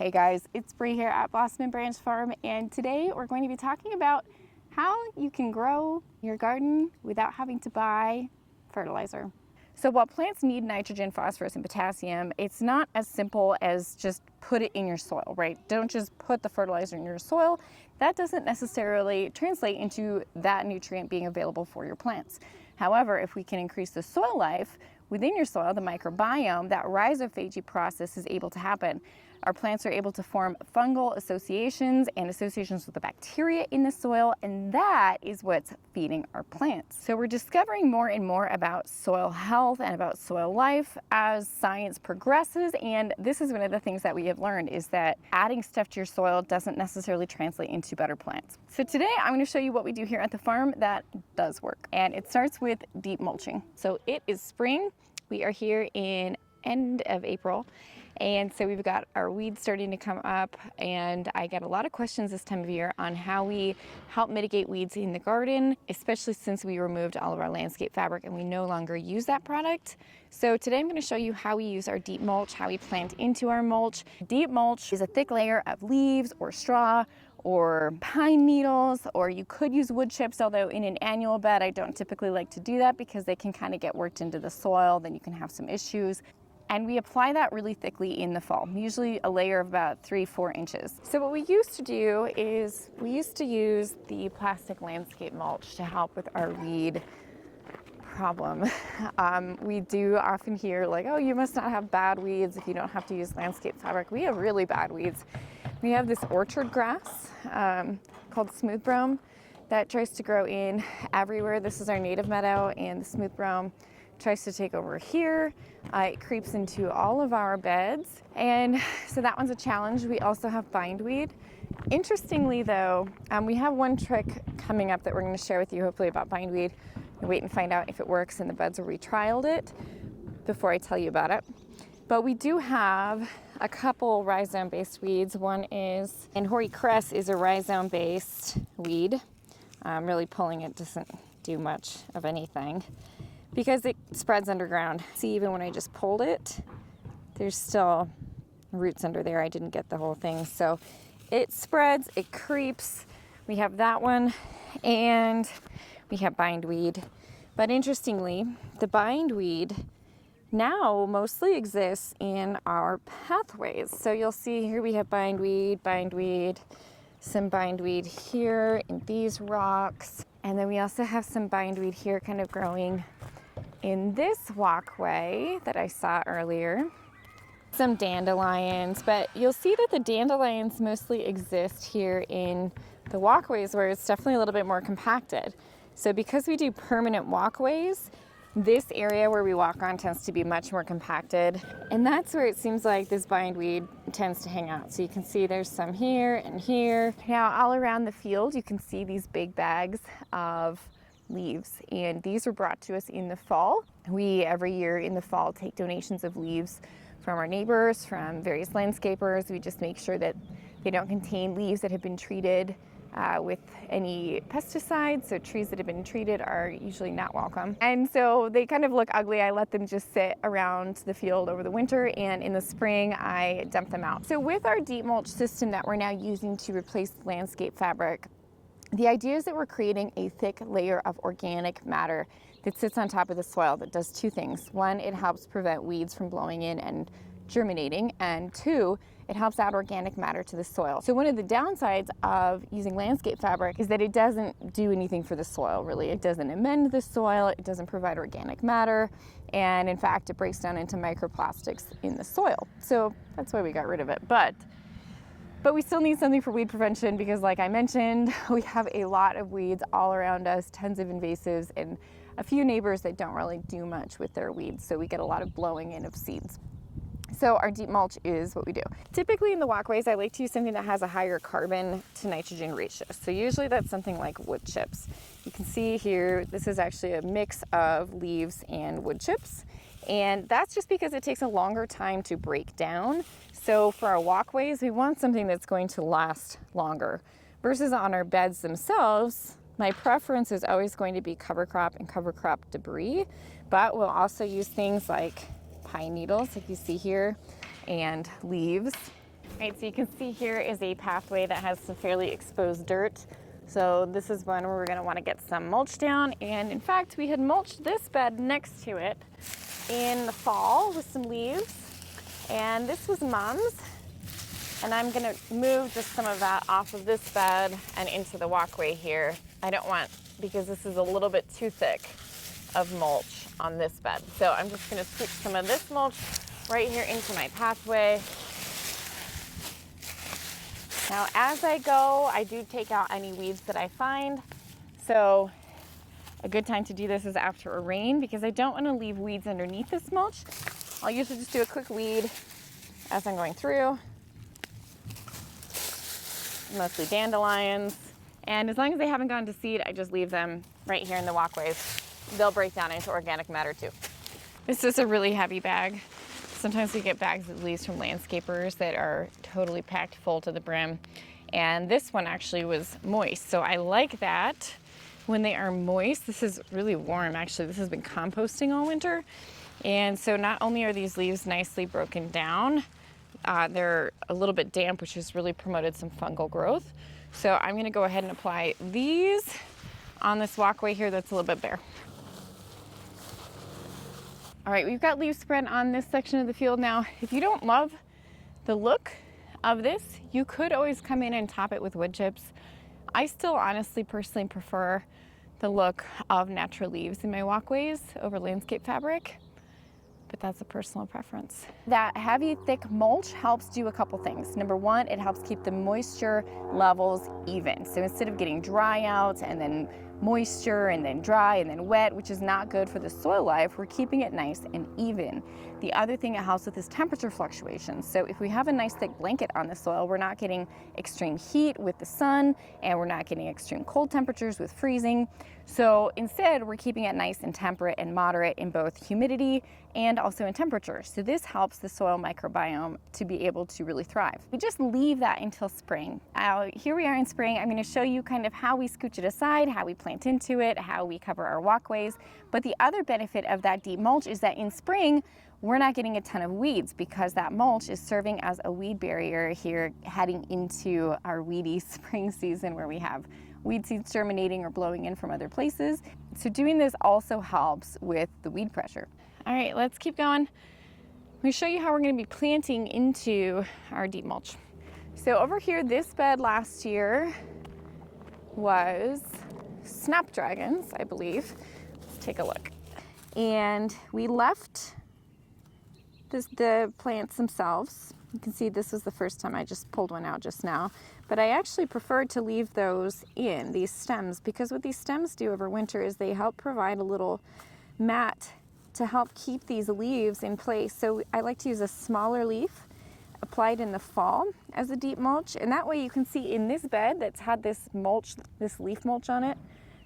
Hey guys, it's Bree here at Blossom and Branch Farm, and today we're going to be talking about how you can grow your garden without having to buy fertilizer. So while plants need nitrogen, phosphorus, and potassium, it's not as simple as just put it in your soil, right? Don't just put the fertilizer in your soil. That doesn't necessarily translate into that nutrient being available for your plants. However, if we can increase the soil life within your soil, the microbiome, that rhizophagy process is able to happen. Our plants are able to form fungal associations and associations with the bacteria in the soil, and that is what's feeding our plants. So we're discovering more and more about soil health and about soil life as science progresses, and this is one of the things that we have learned is that adding stuff to your soil doesn't necessarily translate into better plants. So today I'm going to show you what we do here at the farm that does work, and it starts with deep mulching. So it is spring. We are here in end of April. And so we've got our weeds starting to come up, and I get a lot of questions this time of year on how we help mitigate weeds in the garden, especially since we removed all of our landscape fabric and we no longer use that product. So today I'm going to show you how we use our deep mulch, how we plant into our mulch. Deep mulch is a thick layer of leaves or straw or pine needles, or you could use wood chips, although in an annual bed I don't typically like to do that because they can kind of get worked into the soil, then you can have some issues. And we apply that really thickly in the fall, usually a layer of about 3-4 inches. So what we used to do is we used to use the plastic landscape mulch to help with our weed problem. We do often hear like, oh, you must not have bad weeds if you don't have to use landscape fabric. We have really bad weeds. We have this orchard grass called smooth brome that tries to grow in everywhere. This is our native meadow, and the smooth brome tries to take over here. It creeps into all of our beds, and so that one's a challenge. We also have bindweed. Interestingly though, we have one trick coming up that we're going to share with you hopefully about bindweed. I'll wait and find out if it works in the beds where we trialed it before I tell you about it. But we do have a couple rhizome-based weeds. One is, and hoary cress is a rhizome-based weed. Really pulling it doesn't do much of anything, because it spreads underground. See, even when I just pulled it, there's still roots under there. I didn't get the whole thing. So it spreads, it creeps. We have that one, and we have bindweed. But interestingly, the bindweed now mostly exists in our pathways. So you'll see here we have bindweed, some bindweed here in these rocks. And then we also have some bindweed here kind of growing in this walkway that I saw earlier. Some dandelions, but you'll see that the dandelions mostly exist here in the walkways where it's definitely a little bit more compacted. So because we do permanent walkways, this area where we walk on tends to be much more compacted, and that's where it seems like this bindweed tends to hang out. So you can see there's some here and here. Now all around the field you can see these big bags of leaves, and these were brought to us in the fall. We every year in the fall take donations of leaves from our neighbors, from various landscapers. We just make sure that they don't contain leaves that have been treated with any pesticides. So trees that have been treated are usually not welcome, and so they kind of look ugly. I let them just sit around the field over the winter, and in the spring I dump them out. So with our deep mulch system that we're now using to replace landscape fabric, the idea is that we're creating a thick layer of organic matter that sits on top of the soil that does two things. One, it helps prevent weeds from blowing in and germinating, and two, it helps add organic matter to the soil. So one of the downsides of using landscape fabric is that it doesn't do anything for the soil, really. It doesn't amend the soil, it doesn't provide organic matter, and in fact it breaks down into microplastics in the soil. So that's why we got rid of it. But we still need something for weed prevention because, like I mentioned, we have a lot of weeds all around us, tons of invasives, and a few neighbors that don't really do much with their weeds, so we get a lot of blowing in of seeds. So our deep mulch is what we do. Typically in the walkways, I like to use something that has a higher carbon to nitrogen ratio. So usually that's something like wood chips. You can see here, this is actually a mix of leaves and wood chips. And that's just because it takes a longer time to break down. So for our walkways, we want something that's going to last longer. Versus on our beds themselves, my preference is always going to be cover crop and cover crop debris, but we'll also use things like pine needles, like you see here, and leaves. Right, so you can see here is a pathway that has some fairly exposed dirt. So this is one where we're going to want to get some mulch down. And in fact, we had mulched this bed next to it in the fall with some leaves. And this was Mom's. And I'm going to move just some of that off of this bed and into the walkway here. I don't want, because this is a little bit too thick of mulch on this bed. So I'm just going to scoop some of this mulch right here into my pathway. Now, as I go, I do take out any weeds that I find. So a good time to do this is after a rain, because I don't want to leave weeds underneath this mulch. I'll usually just do a quick weed as I'm going through. Mostly dandelions. And as long as they haven't gone to seed, I just leave them right here in the walkways. They'll break down into organic matter too. This is a really heavy bag. Sometimes we get bags of leaves from landscapers that are totally packed full to the brim. And this one actually was moist. So I like that when they are moist. This is really warm, actually. This has been composting all winter. And so not only are these leaves nicely broken down, they're a little bit damp, which has really promoted some fungal growth. So I'm gonna go ahead and apply these on this walkway here that's a little bit bare. All right, we've got leaves spread on this section of the field now. If you don't love the look of this, you could always come in and top it with wood chips. I still honestly personally prefer the look of natural leaves in my walkways over landscape fabric, but that's a personal preference. That heavy, thick mulch helps do a couple things. Number one, it helps keep the moisture levels even. So instead of getting dry out and then moisture and then dry and then wet, which is not good for the soil life, we're keeping it nice and even. The other thing it helps with is temperature fluctuations. So if we have a nice thick blanket on the soil, we're not getting extreme heat with the sun, and we're not getting extreme cold temperatures with freezing. So instead, we're keeping it nice and temperate and moderate in both humidity and also in temperature. So this helps the soil microbiome to be able to really thrive. We just leave that until spring. Here we are in spring. I'm going to show you kind of how we scooch it aside, how we plant into it, how we cover our walkways. But the other benefit of that deep mulch is that in spring, we're not getting a ton of weeds, because that mulch is serving as a weed barrier here heading into our weedy spring season, where we have weed seeds germinating or blowing in from other places. So doing this also helps with the weed pressure. All right, let's keep going. Let me show you how we're going to be planting into our deep mulch. So over here, this bed last year was snapdragons, I believe. Let's take a look. And we left the plants themselves. You can see this was the first time. I just pulled one out just now. But I actually prefer to leave those in, these stems, because what these stems do over winter is they help provide a little mat to help keep these leaves in place. So I like to use a smaller leaf applied in the fall as a deep mulch. And that way you can see in this bed that's had this mulch, this leaf mulch on it,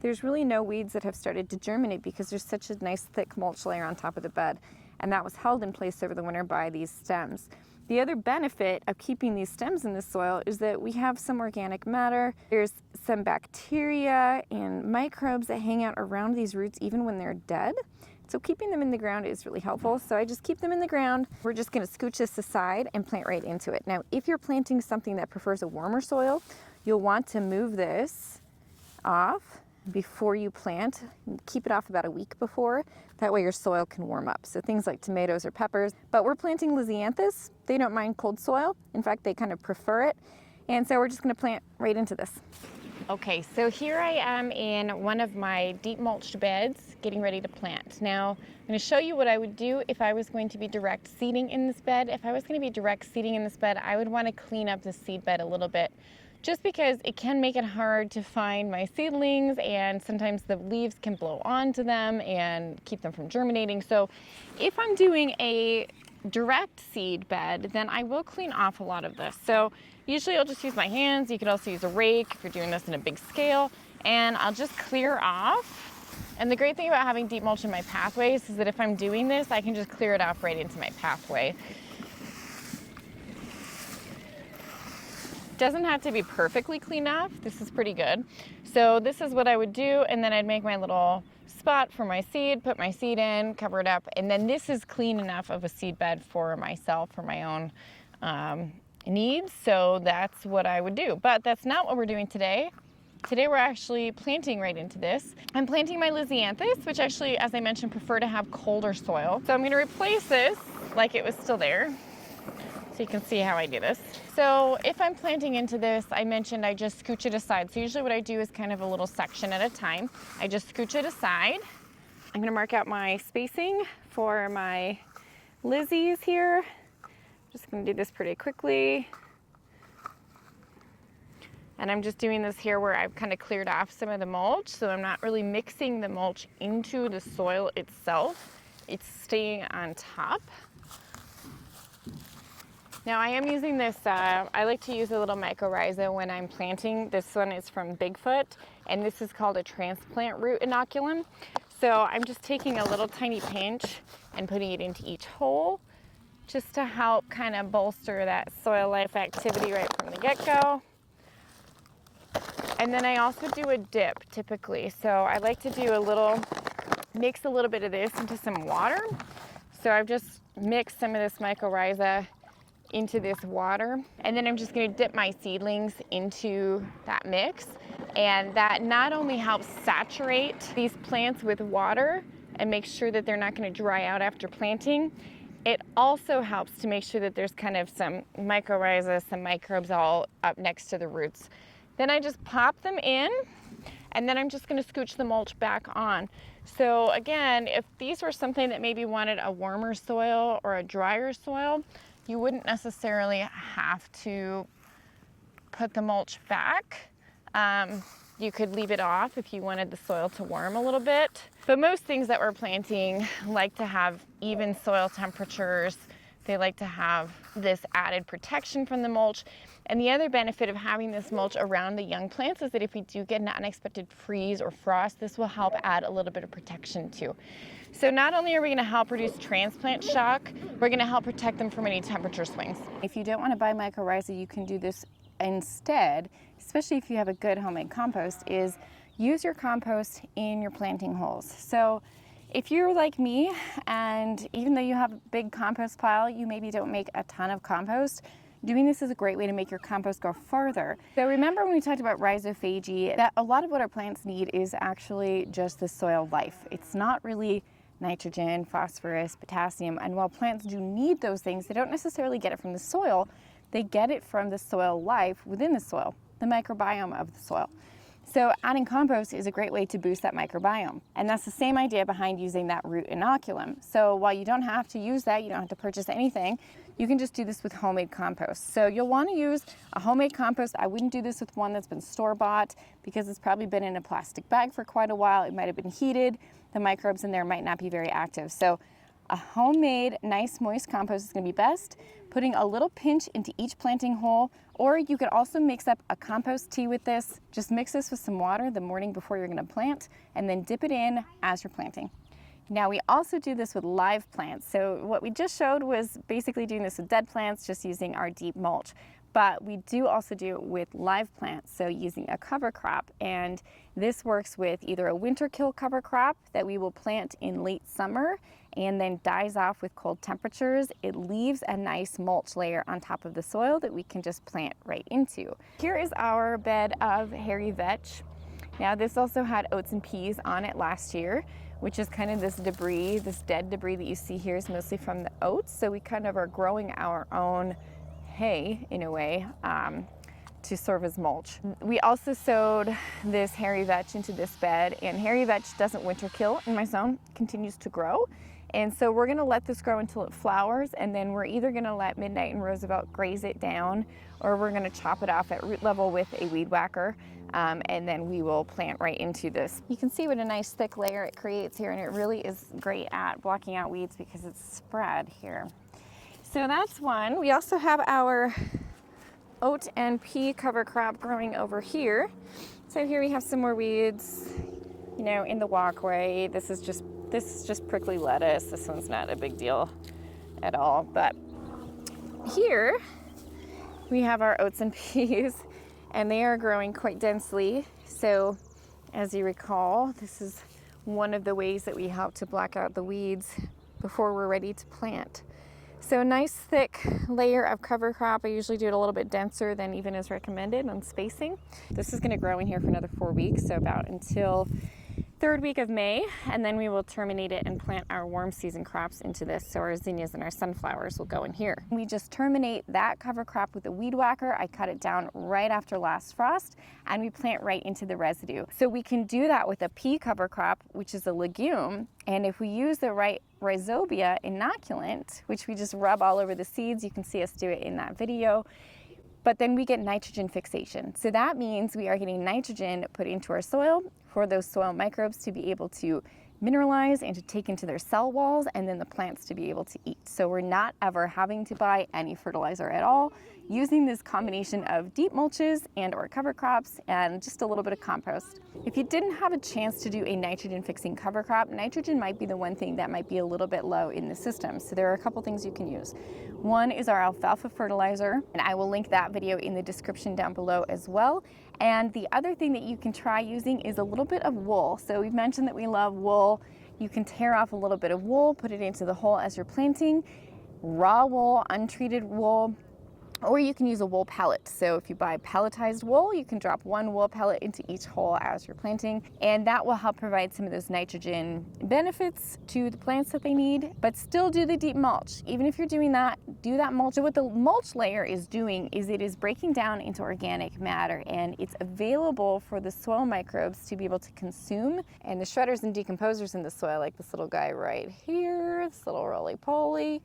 there's really no weeds that have started to germinate, because there's such a nice thick mulch layer on top of the bed. And that was held in place over the winter by these stems. The other benefit of keeping these stems in the soil is that we have some organic matter. There's some bacteria and microbes that hang out around these roots even when they're dead. So keeping them in the ground is really helpful. So I just keep them in the ground. We're just gonna scooch this aside and plant right into it. Now, if you're planting something that prefers a warmer soil, you'll want to move this off before you plant. Keep it off about a week before. That way your soil can warm up. So things like tomatoes or peppers. But we're planting lisianthus. They don't mind cold soil. In fact, they kind of prefer it. And so we're just going to plant right into this. Okay, so here I am in one of my deep mulched beds getting ready to plant. Now, I'm going to show you what I would do if I was going to be direct seeding in this bed. If I was going to be direct seeding in this bed, I would want to clean up the seed bed a little bit, just because it can make it hard to find my seedlings, and sometimes the leaves can blow onto them and keep them from germinating. So if I'm doing a direct seed bed, then I will clean off a lot of this. So usually I'll just use my hands. You could also use a rake if you're doing this in a big scale, and I'll just clear off. And the great thing about having deep mulch in my pathways is that if I'm doing this, I can just clear it off right into my pathway. Doesn't have to be perfectly cleaned off. This is pretty good. So this is what I would do, and then I'd make my little spot for my seed, put my seed in, cover it up, and then this is clean enough of a seed bed for myself, for my own needs, so that's what I would do. But that's not what we're doing today. Today we're actually planting right into this. I'm planting my lisianthus, which actually, as I mentioned, prefer to have colder soil. So I'm going to replace this like it was still there. So you can see how I do this. So if I'm planting into this, I mentioned I just scooch it aside. So usually what I do is kind of a little section at a time. I just scooch it aside. I'm going to mark out my spacing for my lizzies here. Just going to do this pretty quickly. And I'm just doing this here where I've kind of cleared off some of the mulch, so I'm not really mixing the mulch into the soil itself. It's staying on top. Now I am using this, I like to use a little mycorrhiza when I'm planting. This one is from Bigfoot, and this is called a transplant root inoculant. So I'm just taking a little tiny pinch and putting it into each hole, just to help kind of bolster that soil life activity right from the get-go. And then I also do a dip typically. So I like to do mix a little bit of this into some water. So I've just mixed some of this mycorrhiza into this water. And then I'm just gonna dip my seedlings into that mix. And that not only helps saturate these plants with water and make sure that they're not gonna dry out after planting, it also helps to make sure that there's kind of some mycorrhiza, some microbes all up next to the roots. Then I just pop them in, and then I'm just gonna scooch the mulch back on. So again, if these were something that maybe wanted a warmer soil or a drier soil, you wouldn't necessarily have to put the mulch back. You could leave it off if you wanted the soil to warm a little bit. But most things that we're planting like to have even soil temperatures. They like to have this added protection from the mulch. And the other benefit of having this mulch around the young plants is that if we do get an unexpected freeze or frost, this will help add a little bit of protection too. So not only are we going to help reduce transplant shock, we're going to help protect them from any temperature swings. If you don't want to buy mycorrhiza, you can do this instead, especially if you have a good homemade compost, is use your compost in your planting holes. So if you're like me, and even though you have a big compost pile, you maybe don't make a ton of compost, doing this is a great way to make your compost go further. So remember when we talked about rhizophagy, that a lot of what our plants need is actually just the soil life. It's not really nitrogen, phosphorus, potassium, and while plants do need those things, they don't necessarily get it from the soil. They get it from the soil life within the soil, the microbiome of the soil. So adding compost is a great way to boost that microbiome. And that's the same idea behind using that root inoculant. So while you don't have to use that, you don't have to purchase anything, you can just do this with homemade compost. So you'll want to use a homemade compost. I wouldn't do this with one that's been store-bought because it's probably been in a plastic bag for quite a while. It might have been heated. The microbes in there might not be very active. So a homemade, nice, moist compost is going to be best. Putting a little pinch into each planting hole, or you could also mix up a compost tea with this. Just mix this with some water the morning before you're going to plant, and then dip it in as you're planting. Now we also do this with live plants. So what we just showed was basically doing this with dead plants, just using our deep mulch. But we do also do it with live plants, so using a cover crop. And this works with either a winter kill cover crop that we will plant in late summer and then dies off with cold temperatures. It leaves a nice mulch layer on top of the soil that we can just plant right into. Here is our bed of hairy vetch. Now this also had oats and peas on it last year, which is kind of this debris, this dead debris that you see here is mostly from the oats. So we kind of are growing our own hay in a way to serve as mulch. We also sowed this hairy vetch into this bed, and hairy vetch doesn't winter kill in my zone, continues to grow. And so we're gonna let this grow until it flowers, and then we're either gonna let Midnight and Roosevelt graze it down, or we're gonna chop it off at root level with a weed whacker, and then we will plant right into this. You can see what a nice thick layer it creates here, and it really is great at blocking out weeds because it's spread here. So that's one. We also have our oat and pea cover crop growing over here. So here we have some more weeds, you know, in the walkway. This is just prickly lettuce. This one's not a big deal at all. But here we have our oats and peas, and they are growing quite densely. So as you recall, this is one of the ways that we help to block out the weeds before we're ready to plant. So a nice thick layer of cover crop. I usually do it a little bit denser than even is recommended on spacing. This is going to grow in here for another 4 weeks, so about until 3rd week of May, and then we will terminate it and plant our warm season crops into this. So our zinnias and our sunflowers will go in here. We just terminate that cover crop with a weed whacker. I cut it down right after last frost, and we plant right into the residue. So we can do that with a pea cover crop, which is a legume, and if we use the right rhizobia inoculant, which we just rub all over the seeds, you can see us do it in that video, but then we get nitrogen fixation. So that means we are getting nitrogen put into our soil for those soil microbes to be able to mineralize and to take into their cell walls, and then the plants to be able to eat. So we're not ever having to buy any fertilizer at all, using this combination of deep mulches and or cover crops and just a little bit of compost. If you didn't have a chance to do a nitrogen fixing cover crop, nitrogen might be the one thing that might be a little bit low in the system. So there are a couple things you can use. One is our alfalfa fertilizer, and I will link that video in the description down below as well. And the other thing that you can try using is a little bit of wool. So we've mentioned that we love wool. You can tear off a little bit of wool, put it into the hole as you're planting. Raw wool, untreated wool, or you can use a wool pellet. So if you buy pelletized wool, you can drop 1 wool pellet into each hole as you're planting, and that will help provide some of those nitrogen benefits to the plants that they need, but still do the deep mulch. Even if you're doing that, do that mulch. So what the mulch layer is doing is it is breaking down into organic matter, and it's available for the soil microbes to be able to consume. And the shredders and decomposers in the soil, like this little guy right here, this little roly-poly,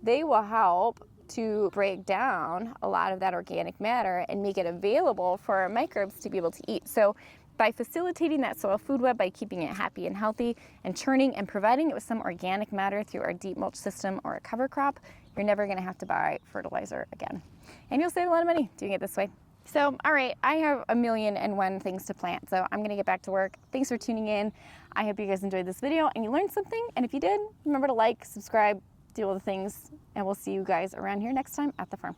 they will help to break down a lot of that organic matter and make it available for our microbes to be able to eat. So by facilitating that soil food web, by keeping it happy and healthy and churning and providing it with some organic matter through our deep mulch system or a cover crop, you're never going to have to buy fertilizer again. And you'll save a lot of money doing it this way. So, all right, I have 1,000,001 things to plant, so I'm going to get back to work. Thanks for tuning in. I hope you guys enjoyed this video and you learned something. And if you did, remember to like, subscribe, do all the things, and we'll see you guys around here next time at the farm.